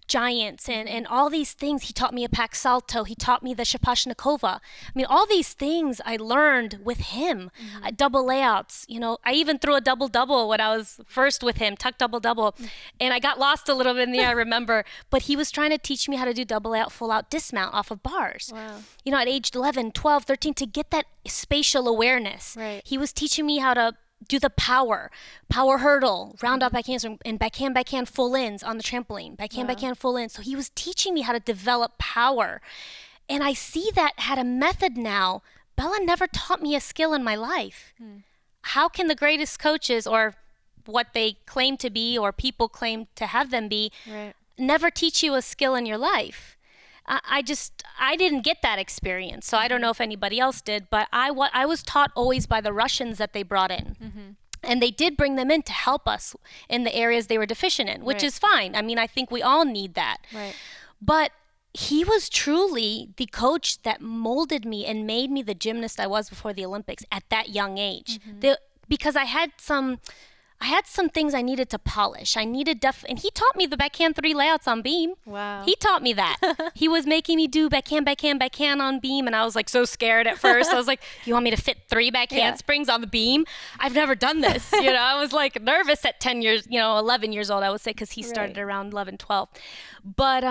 giants and all these things. He taught me a pack salto. He taught me the Shapashnikova. I mean, all these things I learned with him. Double layouts. I even threw a double-double when I was first with him, tuck double-double. And I got lost a little bit in the air, I remember. But he was trying to teach me how to do double layout, full out dismount off of bars. Wow. At age 11, 12, 13 to get that spatial awareness. Right. He was teaching me how to do the power hurdle, round out backhands, and backhand full ins on the trampoline, backhand full ins. So he was teaching me how to develop power. And I see that had a method now. Béla never taught me a skill in my life. How can the greatest coaches, or what they claim to be, or people claim to have them be, never teach you a skill in your life? I didn't get that experience, so I don't know if anybody else did, but I was taught always by the Russians that they brought in. And they did bring them in to help us in the areas they were deficient in, which is fine. I mean, I think we all need that. But he was truly the coach that molded me and made me the gymnast I was before the Olympics at that young age. Because I had some things I needed to polish. And he taught me the backhand 3 layouts on beam. Wow. He taught me that. He was making me do backhand on beam, and I was like so scared at first. I was like, you want me to fit 3 backhand springs on the beam? I've never done this. I was like nervous at 10 years, 11 years old, I would say, because he started around 11, 12. But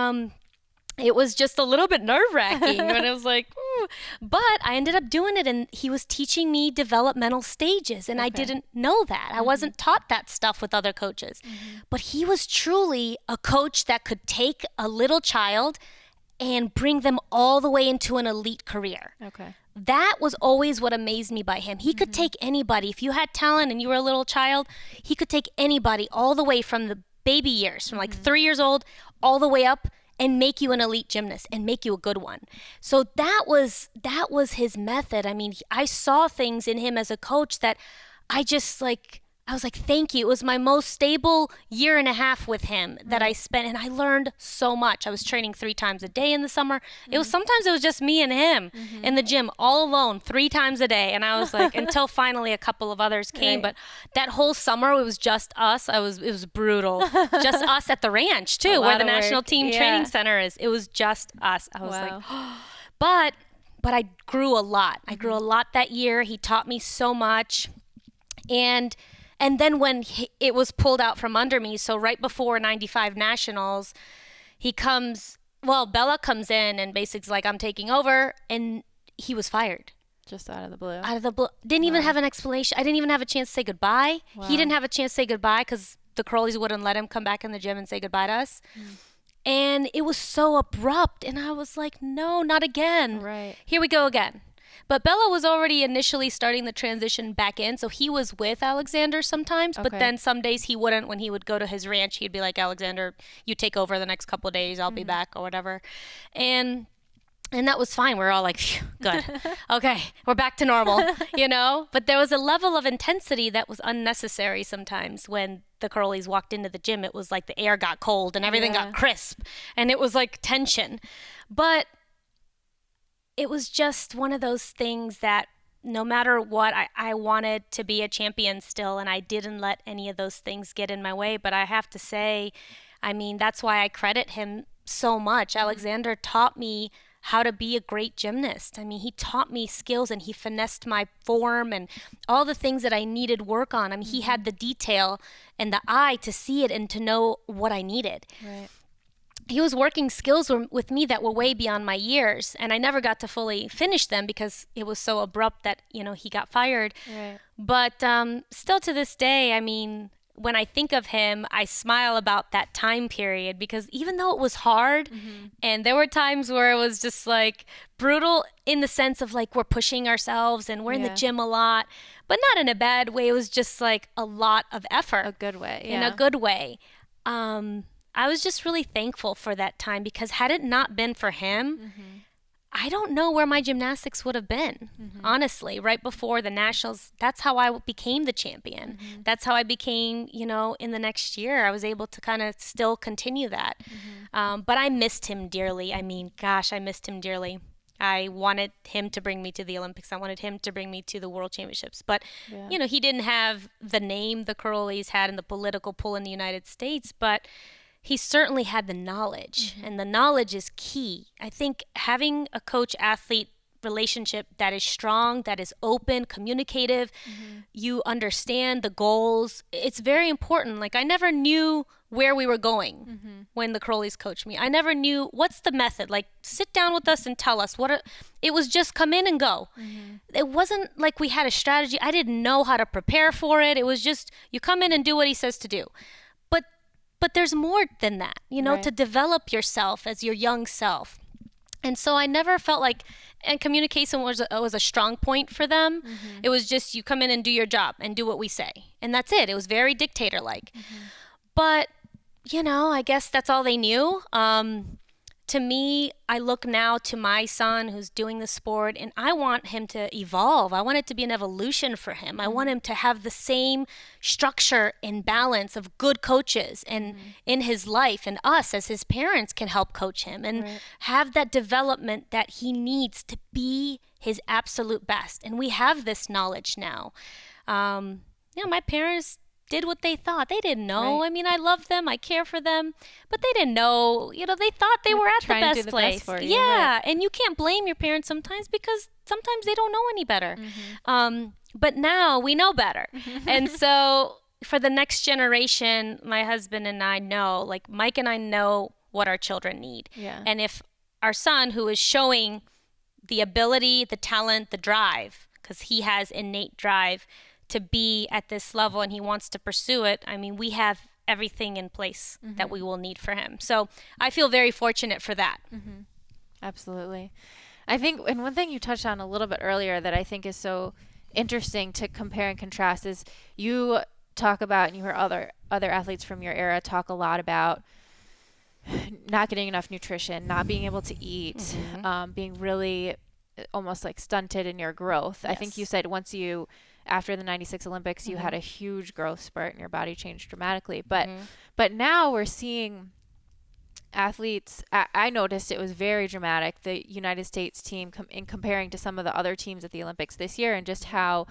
it was just a little bit nerve-wracking when it was like, ooh. But I ended up doing it, and he was teaching me developmental stages, and I didn't know that. I wasn't taught that stuff with other coaches. But he was truly a coach that could take a little child and bring them all the way into an elite career. That was always what amazed me by him. He could take anybody. If you had talent and you were a little child, he could take anybody all the way from the baby years, from like 3 years old, all the way up, and make you an elite gymnast and make you a good one. So that was his method. I mean, I saw things in him as a coach that I was like, thank you. It was my most stable year and a half with him that I spent, and I learned so much. I was training 3 times a day in the summer. Sometimes it was just me and him in the gym all alone 3 times a day. And I was like, until finally a couple of others came. But that whole summer, it was just us. It was brutal. Just us at the ranch too, where the national team training center is. It was just us. I was like, but I grew a lot. I grew a lot that year. He taught me so much. And then when it was pulled out from under me, so right before 95 nationals, Béla comes in and basically is like, I'm taking over, and he was fired. Just out of the blue. Out of the blue. Didn't even have an explanation. I didn't even have a chance to say goodbye. He didn't have a chance to say goodbye because the Karolyis wouldn't let him come back in the gym and say goodbye to us. And it was so abrupt, and I was like, no, not again. Here we go again. But Béla was already initially starting the transition back in, so he was with Alexander sometimes, but then some days he wouldn't. When he would go to his ranch, he'd be like, Alexander, you take over the next couple of days, I'll be back, or whatever. And that was fine. We were all like, phew, good. Okay, we're back to normal, But there was a level of intensity that was unnecessary sometimes when the Karolyis walked into the gym. It was like the air got cold and everything got crisp, and it was like tension. But it was just one of those things that no matter what, I wanted to be a champion still, and I didn't let any of those things get in my way. But I have to say, I mean, that's why I credit him so much. Alexander taught me how to be a great gymnast. I mean, he taught me skills, and he finessed my form and all the things that I needed work on. I mean, he had the detail and the eye to see it and to know what I needed. He was working skills with me that were way beyond my years, and I never got to fully finish them because it was so abrupt that, he got fired. But still to this day, I mean, when I think of him, I smile about that time period, because even though it was hard, and there were times where it was just like brutal in the sense of like we're pushing ourselves and we're in the gym a lot, but not in a bad way. It was just like a lot of effort. A good way. In a good way. I was just really thankful for that time, because had it not been for him, I don't know where my gymnastics would have been, honestly. Right before the nationals, that's how I became the champion. That's how I became, in the next year, I was able to kind of still continue that. But I missed him dearly. I mean, gosh, I missed him dearly. I wanted him to bring me to the Olympics. I wanted him to bring me to the World Championships. But, he didn't have the name the Corollas had and the political pull in the United States, but he certainly had the knowledge, and the knowledge is key. I think having a coach-athlete relationship that is strong, that is open, communicative. You understand the goals. It's very important. Like, I never knew where we were going when the Karolyis coached me. I never knew what's the method. Like, sit down with us and tell us it was just come in and go. It wasn't like we had a strategy. I didn't know how to prepare for it. It was just, you come in and do what he says to do. But there's more than that, to develop yourself as your young self. And so I never felt like, and communication was a strong point for them. It was just, you come in and do your job and do what we say. And that's it. It was very dictator-like. But, I guess that's all they knew. To me, I look now to my son who's doing the sport, and I want him to evolve. I want it to be an evolution for him. I want him to have the same structure and balance of good coaches and in his life, and us as his parents can help coach him and have that development that he needs to be his absolute best. And we have this knowledge now. My parents did what they thought. They didn't know. I mean, I love them. I care for them. But they didn't know. They thought they were at the best place. Best for you, and you can't blame your parents sometimes because sometimes they don't know any better. But now we know better. And so for the next generation, my husband and I know, like Mike and I know what our children need. And if our son, who is showing the ability, the talent, the drive, because he has innate drive to be at this level and he wants to pursue it, I mean, we have everything in place that we will need for him. So I feel very fortunate for that. Absolutely. I think, and one thing you touched on a little bit earlier that I think is so interesting to compare and contrast is you talk about, and you hear other athletes from your era talk a lot about not getting enough nutrition, not being able to eat, being really almost like stunted in your growth. I think you said after the 96 Olympics, you had a huge growth spurt and your body changed dramatically. But now we're seeing athletes, I noticed it was very dramatic, the United States team in comparing to some of the other teams at the Olympics this year, and just how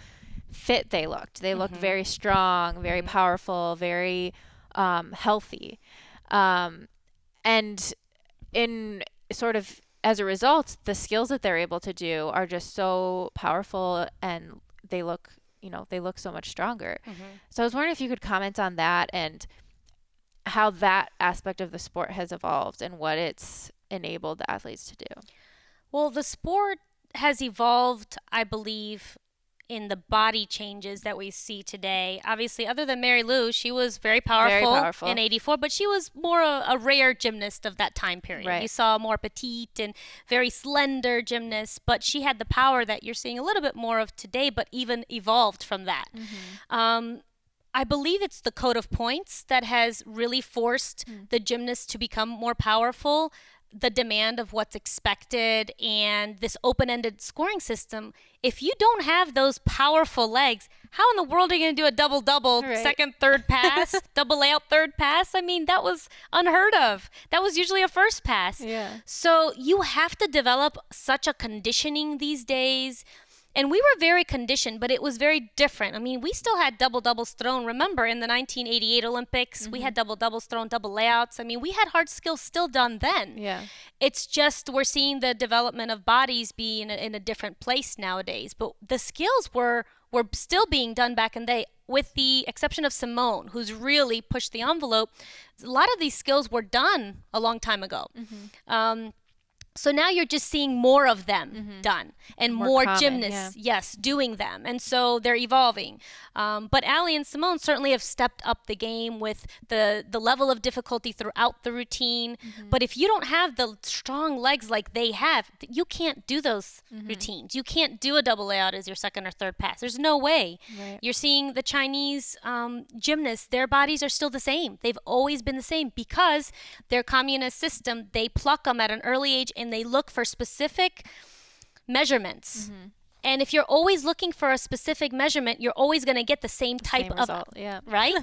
fit they looked. They looked very strong, very powerful, very healthy. And in sort of as a result, the skills that they're able to do are just so powerful, and they look so much stronger. So I was wondering if you could comment on that and how that aspect of the sport has evolved and what it's enabled the athletes to do. Well, the sport has evolved, I believe, in the body changes that we see today. Obviously, other than Mary Lou, she was very powerful in 84, but she was more a rare gymnast of that time period. You saw more petite and very slender gymnasts, but she had the power that you're seeing a little bit more of today, but even evolved from that. I believe it's the code of points that has really forced the gymnasts to become more powerful, the demand of what's expected, and this open-ended scoring system. If you don't have those powerful legs, how in the world are you going to do a double-double, second, third pass, double layout, third pass? I mean, that was unheard of. That was usually a first pass. So you have to develop such a conditioning these days. And we were very conditioned, but it was very different. I mean, we still had double-doubles thrown. Remember, in the 1988 Olympics, we had double-doubles thrown, double layouts. I mean, we had hard skills still done then. It's just we're seeing the development of bodies be in a different place nowadays. But the skills were still being done back in the day, with the exception of Simone, who's really pushed the envelope. A lot of these skills were done a long time ago. So now you're just seeing more of them done, and more common, gymnasts, doing them. And so they're evolving. But Allie and Simone certainly have stepped up the game with the level of difficulty throughout the routine. But if you don't have the strong legs like they have, you can't do those routines. You can't do a double layout as your second or third pass. There's no way. You're seeing the Chinese gymnasts, their bodies are still the same. They've always been the same because their communist system, they pluck them at an early age and they look for specific measurements. And if you're always looking for a specific measurement, you're always going to get the same type of result, right?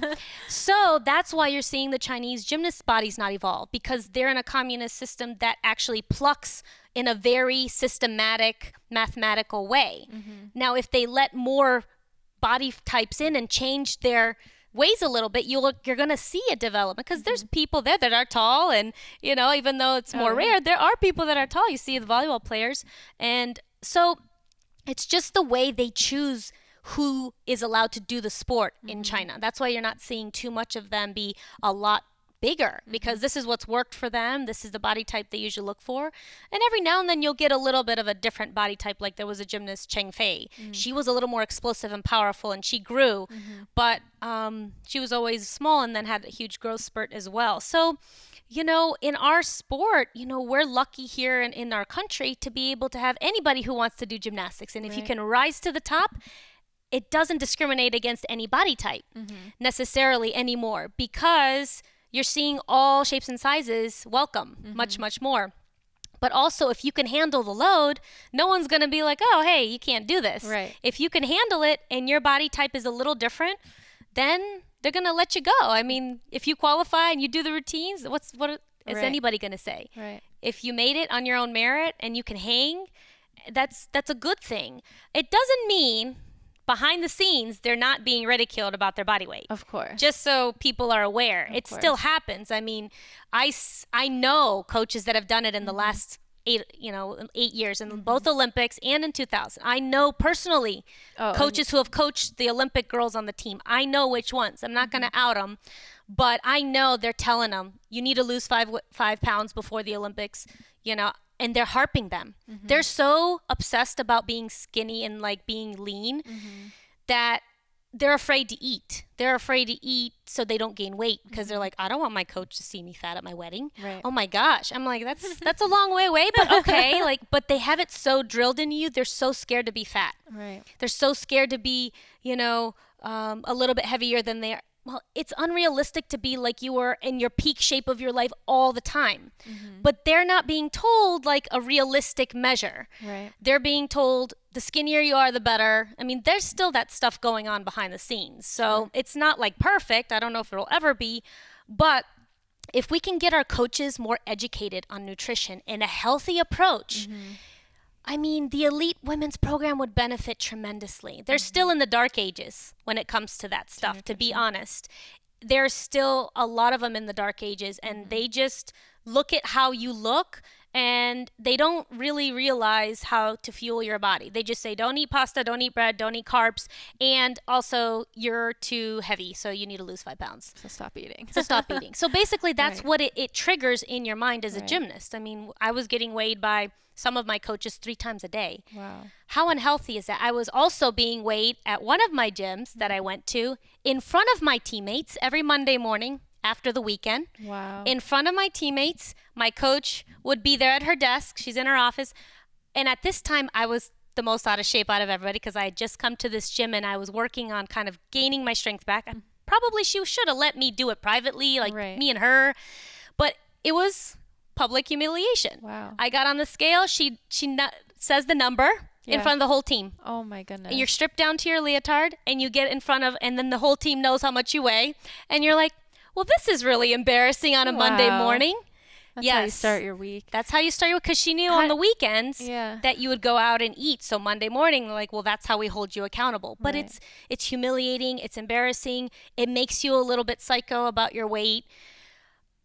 So that's why you're seeing the Chinese gymnast bodies not evolve, because they're in a communist system that actually plucks in a very systematic, mathematical way. Now, if they let more body types in and change their weighs a little bit, you're going to see a development, because there's people there that are tall, and, you know, even though it's more rare, there are people that are tall. You see the volleyball players. And so it's just the way they choose who is allowed to do the sport in China. That's why you're not seeing too much of them be a lot bigger, because this is what's worked for them. This is the body type they usually look for. And every now and then you'll get a little bit of a different body type. Like there was a gymnast, Cheng Fei. She was a little more explosive and powerful, and she grew, but she was always small and then had a huge growth spurt as well. So, you know, in our sport, you know, we're lucky here in our country to be able to have anybody who wants to do gymnastics. And if you can rise to the top, it doesn't discriminate against any body type necessarily anymore, because you're seeing all shapes and sizes welcome, much, much more. But also, if you can handle the load, no one's going to be like, oh, hey, you can't do this. Right. If you can handle it and your body type is a little different, then they're going to let you go. I mean, if you qualify and you do the routines, what is anybody going to say? Right. If you made it on your own merit and you can hang, that's a good thing. It doesn't mean behind the scenes they're not being ridiculed about their body weight. Of course. Just so people are aware. It still happens. I mean, I know coaches that have done it in the last 8 years in both Olympics and in 2000. I know personally coaches who have coached the Olympic girls on the team. I know which ones. I'm not going to out them, but I know they're telling them, you need to lose 5 pounds before the Olympics, you know, and they're harping them. They're so obsessed about being skinny and like being lean that they're afraid to eat. They're afraid to eat so they don't gain weight, because they're like, I don't want my coach to see me fat at my wedding. Right. Oh my gosh. I'm like, that's a long way away, but okay. But they have it so drilled in you. They're so scared to be fat. Right. They're so scared to be, you know, a little bit heavier than they are. Well, it's unrealistic to be like you were in your peak shape of your life all the time. But they're not being told like a realistic measure. Right. They're being told the skinnier you are, the better. I mean, there's still that stuff going on behind the scenes. So it's not like perfect. I don't know if it'll ever be. But if we can get our coaches more educated on nutrition and a healthy approach, I mean, the elite women's program would benefit tremendously. They're still in the dark ages when it comes to that stuff, to be honest. There's still a lot of them in the dark ages, and they just look at how you look, and they don't really realize how to fuel your body. They just say, don't eat pasta, don't eat bread, don't eat carbs, and also you're too heavy, so you need to lose 5 pounds. So stop eating. So basically, that's what it triggers in your mind as a gymnast. I mean, I was getting weighed by some of my coaches 3 times a day. Wow. How unhealthy is that? I was also being weighed at one of my gyms that I went to in front of my teammates every Monday morning after the weekend. Wow. In front of my teammates, my coach would be there at her desk. She's in her office. And at this time, I was the most out of shape out of everybody, because I had just come to this gym and I was working on kind of gaining my strength back. Probably she should have let me do it privately, like me and her. But it was public humiliation. Wow. I got on the scale. She says the number in front of the whole team. Oh my goodness. And you're stripped down to your leotard, and you get in front of, and then the whole team knows how much you weigh. And you're like, well, this is really embarrassing on a Monday morning. That's how you start your week. That's how you start your week, because she knew on the weekends that you would go out and eat. So Monday morning, like, well, that's how we hold you accountable. But it's humiliating. It's embarrassing. It makes you a little bit psycho about your weight.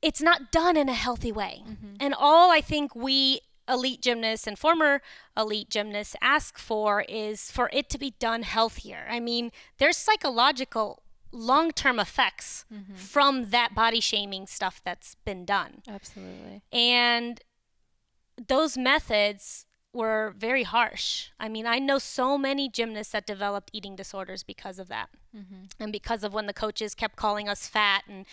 It's not done in a healthy way. And all I think we elite gymnasts and former elite gymnasts ask for is for it to be done healthier. I mean, there's psychological long-term effects from that body shaming stuff that's been done. Absolutely. And those methods were very harsh. I mean, I know so many gymnasts that developed eating disorders because of that. And because of when the coaches kept calling us fat. And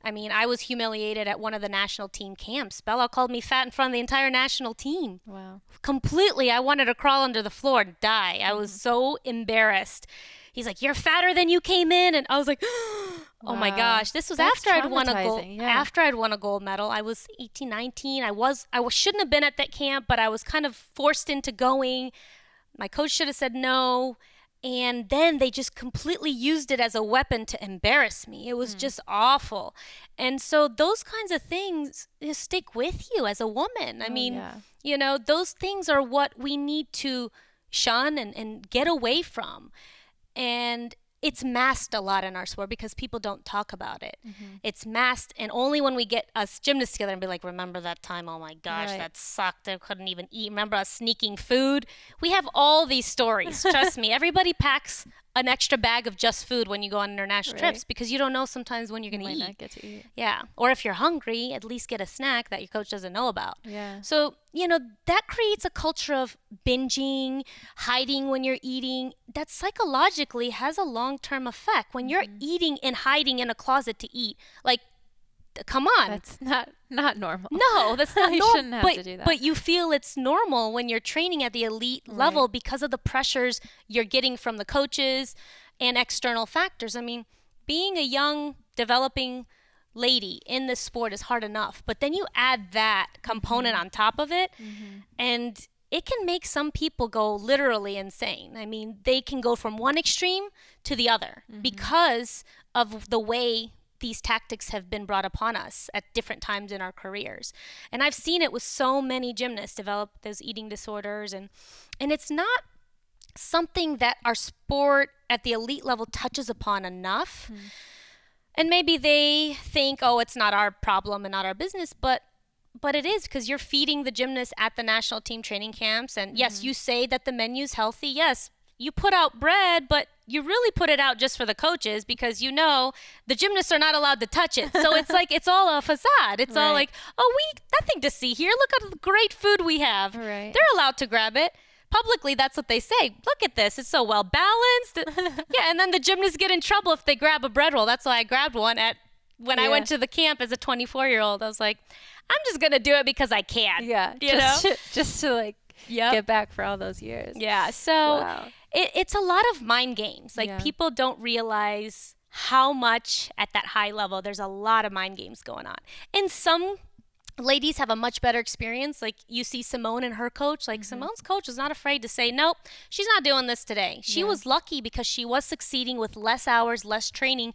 I mean, I was humiliated at one of the national team camps. Béla called me fat in front of the entire national team. Wow. Completely. I wanted to crawl under the floor and die. I was so embarrassed. He's like, you're fatter than you came in. And I was like, oh my gosh. This was after I'd won a gold. After I'd won a gold medal. I was 18, 19. I shouldn't have been at that camp, but I was kind of forced into going. My coach should have said no. And then they just completely used it as a weapon to embarrass me. It was just awful. And so those kinds of things stick with you as a woman. I mean, you know, those things are what we need to shun and get away from. And it's masked a lot in our sport because people don't talk about it. It's masked, and only when we get us gymnasts together and be like, remember that time? Oh my gosh, that sucked. I couldn't even eat. Remember us sneaking food? We have all these stories. Trust me, everybody packs an extra bag of just food when you go on international trips because you don't know sometimes when you're going to eat. Not get to eat. Yeah. Or if you're hungry, at least get a snack that your coach doesn't know about. Yeah. So, you know, that creates a culture of binging, hiding when you're eating. That psychologically has a long-term effect. When you're eating and hiding in a closet to eat, like, come on. That's not normal. No, that's not You normal. shouldn't have to do that. But you feel it's normal when you're training at the elite level because of the pressures you're getting from the coaches and external factors. I mean, being a young, developing lady in this sport is hard enough. But then you add that component on top of it, and it can make some people go literally insane. I mean, they can go from one extreme to the other because of the way these tactics have been brought upon us at different times in our careers. And I've seen it with so many gymnasts develop those eating disorders, and it's not something that our sport at the elite level touches upon enough. And maybe they think, oh, it's not our problem and not our business, but it is, because you're feeding the gymnasts at the national team training camps. And yes, you say that the menu's healthy. Yes, you put out bread, but you really put it out just for the coaches because you know the gymnasts are not allowed to touch it. So it's like, it's all a facade. It's all like, oh, nothing to see here. Look at the great food we have. Right. They're allowed to grab it. Publicly, that's what they say. Look at this. It's so well balanced. Yeah, and then the gymnasts get in trouble if they grab a bread roll. That's why I grabbed one when I went to the camp as a 24-year-old. I was like, I'm just going to do it because I can. Yeah. Just to like get back for all those years. Yeah. So it's a lot of mind games. Like people don't realize how much at that high level, there's a lot of mind games going on. And some ladies have a much better experience. Like you see Simone and her coach. Like Simone's coach was not afraid to say, nope, she's not doing this today. She was lucky because she was succeeding with less hours, less training.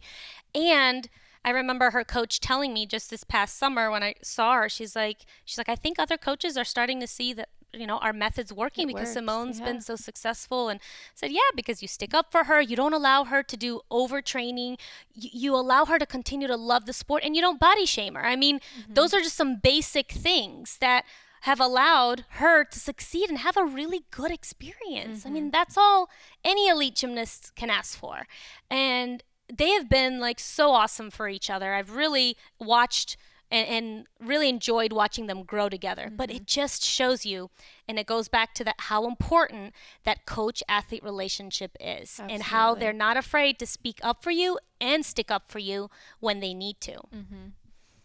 And I remember her coach telling me just this past summer when I saw her, she's like, I think other coaches are starting to see that, you know, our method's working because Simone's been so successful. And I said, because you stick up for her. You don't allow her to do overtraining. You allow her to continue to love the sport, and you don't body shame her. I mean, those are just some basic things that have allowed her to succeed and have a really good experience. I mean, that's all any elite gymnast can ask for. And they have been like so awesome for each other. I've really watched and really enjoyed watching them grow together. But it just shows you, and it goes back to that, how important that coach-athlete relationship is. Absolutely. And how they're not afraid to speak up for you and stick up for you when they need to.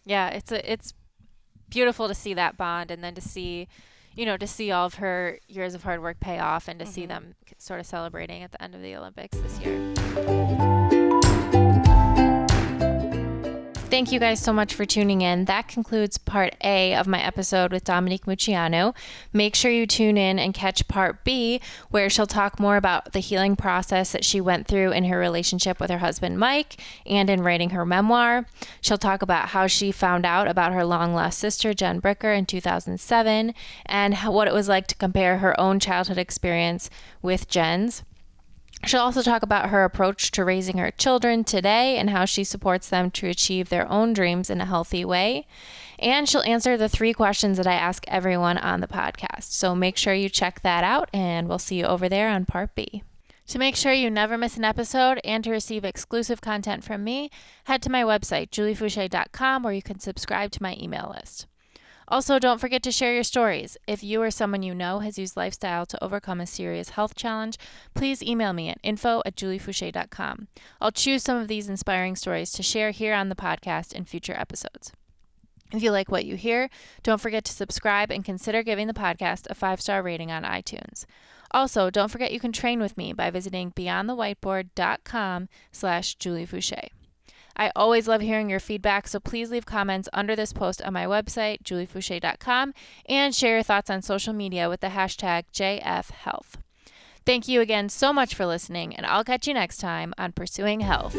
Yeah, it's beautiful to see that bond, and then to see all of her years of hard work pay off, and to see them sort of celebrating at the end of the Olympics this year. Thank you guys so much for tuning in. That concludes part A of my episode with Dominique Moceanu. Make sure you tune in and catch part B, where she'll talk more about the healing process that she went through in her relationship with her husband, Mike, and in writing her memoir. She'll talk about how she found out about her long-lost sister, Jen Bricker, in 2007, and what it was like to compare her own childhood experience with Jen's. She'll also talk about her approach to raising her children today and how she supports them to achieve their own dreams in a healthy way. And she'll answer the 3 questions that I ask everyone on the podcast. So make sure you check that out, and we'll see you over there on part B. To make sure you never miss an episode and to receive exclusive content from me, head to my website, juliefouché.com, where you can subscribe to my email list. Also, don't forget to share your stories. If you or someone you know has used lifestyle to overcome a serious health challenge, please email me at info@juliefouché.com. I'll choose some of these inspiring stories to share here on the podcast in future episodes. If you like what you hear, don't forget to subscribe and consider giving the podcast a 5-star rating on iTunes. Also, don't forget you can train with me by visiting beyondthewhiteboard.com/juliefouché. I always love hearing your feedback, so please leave comments under this post on my website, juliefouché.com, and share your thoughts on social media with the hashtag JFHealth. Thank you again so much for listening, and I'll catch you next time on Pursuing Health.